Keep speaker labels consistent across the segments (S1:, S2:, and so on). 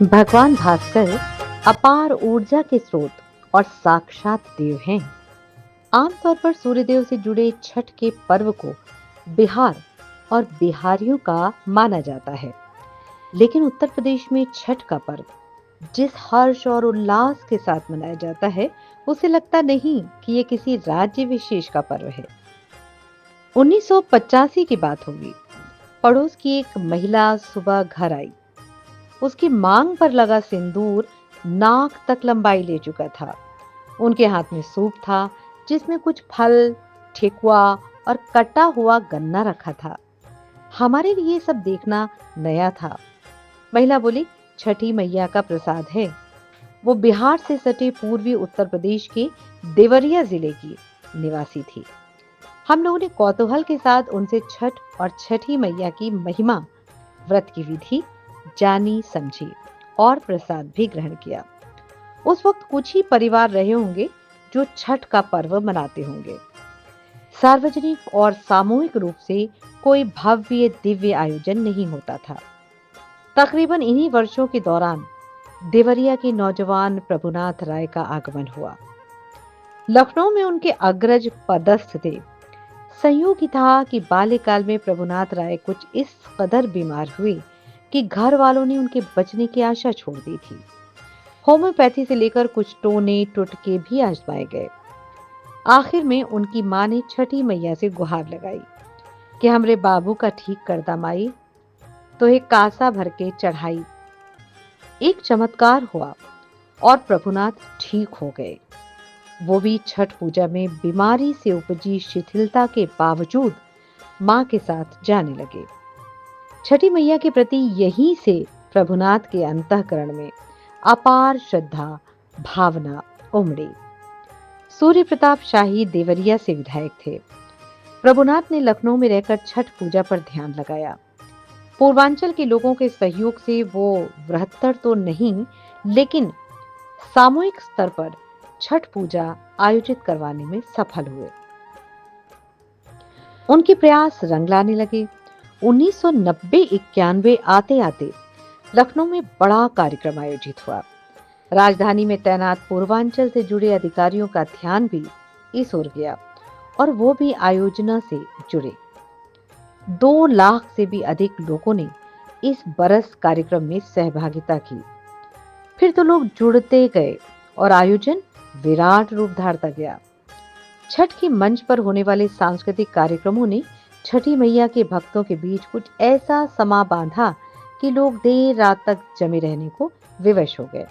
S1: भगवान भास्कर अपार ऊर्जा के स्रोत और साक्षात देव हैं। आमतौर पर सूर्यदेव से जुड़े छठ के पर्व को बिहार और बिहारियों का माना जाता है, लेकिन उत्तर प्रदेश में छठ का पर्व जिस हर्ष और उल्लास के साथ मनाया जाता है, उसे लगता नहीं कि ये किसी राज्य विशेष का पर्व है। 1985 की बात होगी। पड़ोस की एक महिला सुबह घर आई। उसकी मांग पर लगा सिंदूर नाक तक लंबाई ले चुका था। उनके हाथ में सूप था जिसमें कुछ फल, ठेकुआ और कटा हुआ गन्ना रखा था। हमारे लिए सब देखना नया था। महिला बोली, छठी मैया का प्रसाद है। वो बिहार से सटे पूर्वी उत्तर प्रदेश के देवरिया जिले की निवासी थी। हम लोगों ने कौतूहल के साथ उनसे छठ और छठी मैया की महिमा, व्रत की विधि जानी समझी और प्रसाद भी ग्रहण किया। उस वक्त कुछ ही परिवार रहे होंगे जो छठ का पर्व मनाते होंगे। सार्वजनिक और सामूहिक रूप से कोई भव्य दिव्य आयोजन नहीं होता था। तकरीबन इन्हीं वर्षों के दौरान देवरिया के नौजवान प्रभुनाथ राय का आगमन हुआ। लखनऊ में उनके अग्रज पदस्थ थे। संयोग था कि बाल्यकाल में प्रभुनाथ राय कुछ इस कदर बीमार हुए कि घर वालों ने उनके बचने की आशा छोड़ दी थी। होम्योपैथी से लेकर कुछ टोने टुटके भी आजमाए गए। आखिर में उनकी मां ने छठी मैया से गुहार लगाई कि हमरे बाबू का ठीक कर दा माई। तो एक कासा भर के चढ़ाई। एक चमत्कार हुआ और प्रभुनाथ ठीक हो गए। वो भी छठ पूजा में बीमारी से उपजी शिथिलता के बावजूद मां के साथ जाने लगे। छठी मैया के प्रति यहीं से प्रभुनाथ के अंतःकरण में अपार श्रद्धा भावना उमड़ी। सूर्य प्रताप शाही देवरिया से विधायक थे। प्रभुनाथ ने लखनऊ में रहकर छठ पूजा पर ध्यान लगाया। पूर्वांचल के लोगों के सहयोग से वो वृहत्तर तो नहीं, लेकिन सामूहिक स्तर पर छठ पूजा आयोजित करवाने में सफल हुए। उनके प्रयास रंग लाने लगे। 1990-91 आते आते लखनऊ में बड़ा कार्यक्रम आयोजित हुआ। राजधानी में तैनात पूर्वांचल से जुड़े अधिकारियों का ध्यान भी इस ओर गया और वो भी आयोजना से जुड़े। 2 लाख से भी अधिक लोगों ने इस बरस कार्यक्रम में सहभागिता की। फिर तो लोग जुड़ते गए और आयोजन विराट रूप धारता गया। छठ के मंच पर होने वाले सांस्कृतिक कार्यक्रमों ने छठी मैया के भक्तों के बीच कुछ ऐसा समा बांधा कि लोग देर रात तक जमे रहने को विवश हो गए।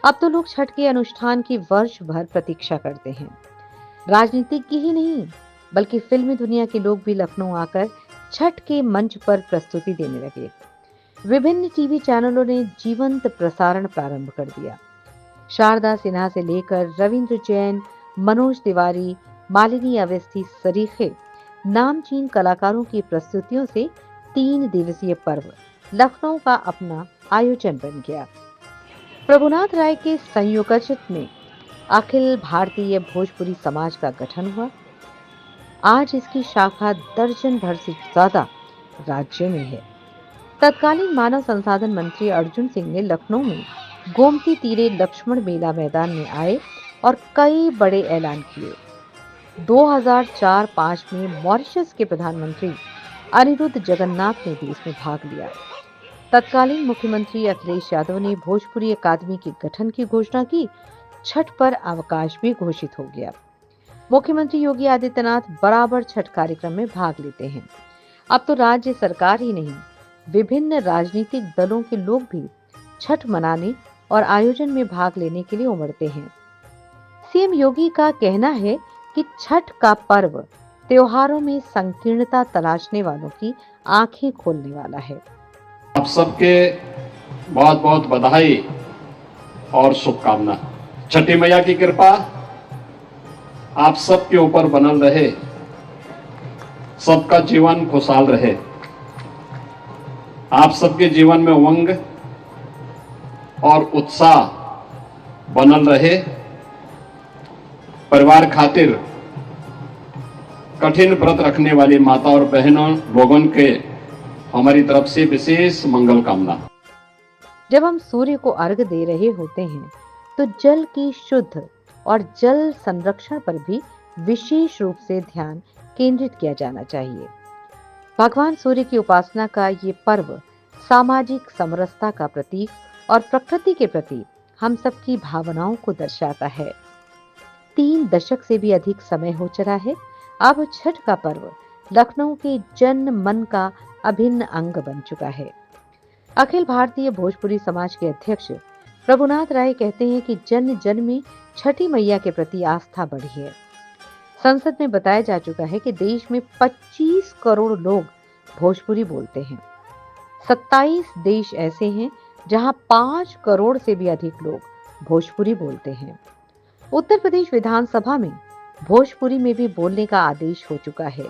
S1: अब तो लोग छठ के अनुष्ठान की वर्ष भर प्रतीक्षा करते हैं। राजनीतिज्ञ ही नहीं, बल्कि फिल्मी दुनिया के लोग भी लखनऊ आकर छठ के मंच पर प्रस्तुति देने लगे। विभिन्न टीवी चैनलों ने जीवंत प्रसारण प्रारंभ कर दिया। शारदा सिन्हा से लेकर रविंद्र जैन, मनोज तिवारी, मालिनी अवस्थी सरीखे नामचीन कलाकारों की प्रस्तुतियों से 3 दिवसीय पर्व लखनऊ का अपना आयोजन बन गया। प्रभुनाथ राय के संयोजकत्व में अखिल भारतीय भोजपुरी समाज का गठन हुआ। आज इसकी शाखा दर्जन भर से ज्यादा राज्यों में है। तत्कालीन मानव संसाधन मंत्री अर्जुन सिंह ने लखनऊ में गोमती तीरे लक्ष्मण मेला मैदान में आए और कई बड़े ऐलान किए। 2004-05 में मॉरिशस के प्रधानमंत्री अनिरुद्ध जगन्नाथ ने भी इसमें भाग लिया। तत्कालीन मुख्यमंत्री अखिलेश यादव ने भोजपुरी अकादमी के गठन की घोषणा की। छठ पर अवकाश भी घोषित हो गया। मुख्यमंत्री योगी आदित्यनाथ बराबर छठ कार्यक्रम में भाग लेते हैं। अब तो राज्य सरकार ही नहीं, विभिन्न राजनीतिक दलों के लोग भी छठ मनाने और आयोजन में भाग लेने के लिए उमड़ते हैं। सीएम योगी का कहना है कि छठ का पर्व त्योहारों में संकीर्णता तलाशने वालों की आंखें खोलने वाला है।
S2: आप सबके बहुत बहुत बधाई और शुभकामना। छठी मैया की कृपा आप सबके ऊपर बनल रहे, सबका जीवन खुशहाल रहे, आप सबके जीवन में उमंग और उत्साह बनल रहे। परिवार खातिर कठिन व्रत रखने वाली माता और बहनों लोगों के हमारी तरफ से विशेष मंगल कामना।
S1: जब हम सूर्य को अर्घ दे रहे होते हैं, तो जल की शुद्ध और जल संरक्षण पर भी विशेष रूप से ध्यान केंद्रित किया जाना चाहिए। भगवान सूर्य की उपासना का ये पर्व सामाजिक समरसता का प्रतीक और प्रकृति के प्रति हम सबकी भावनाओं को दर्शाता है। 3 दशक से भी अधिक समय हो चला है, अब छठ का पर्व लखनऊ के जन मन का अभिन्न अंग बन चुका है। अखिल भारतीय भोजपुरी समाज के अध्यक्ष प्रभुनाथ राय कहते हैं कि जन जन में छठी मैया के प्रति आस्था बढ़ी है। संसद में बताया जा चुका है कि देश में 25 करोड़ लोग भोजपुरी बोलते हैं। 27 देश ऐसे हैं जहां 5 करोड़ से भी अधिक लोग भोजपुरी बोलते हैं। उत्तर प्रदेश विधानसभा में भोजपुरी में भी बोलने का आदेश हो चुका है।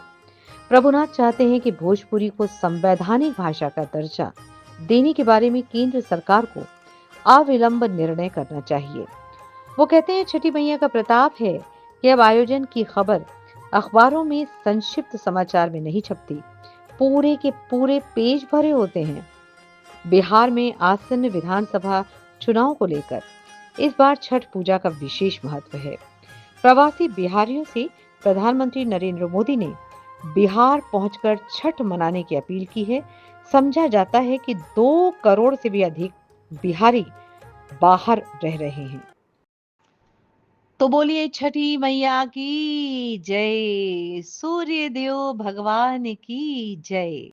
S1: प्रभुनाथ चाहते हैं कि भोजपुरी को संवैधानिक भाषा का दर्जा देने के बारे में केंद्र सरकार को अविलंब निर्णय करना चाहिए। वो कहते हैं छठी मैया का प्रताप है कि अब आयोजन की खबर अखबारों में संक्षिप्त समाचार में नहीं छपती, पूरे के पूरे पेज भरे होते हैं। बिहार में आसन्न विधानसभा चुनाव को लेकर इस बार छठ पूजा का विशेष महत्व है। प्रवासी बिहारियों से प्रधानमंत्री नरेंद्र मोदी ने बिहार पहुंचकर छठ मनाने की अपील की है। समझा जाता है कि 2 करोड़ से भी अधिक बिहारी बाहर रह रहे हैं। तो बोलिए छठी मैया की जय, सूर्य देव भगवान की जय।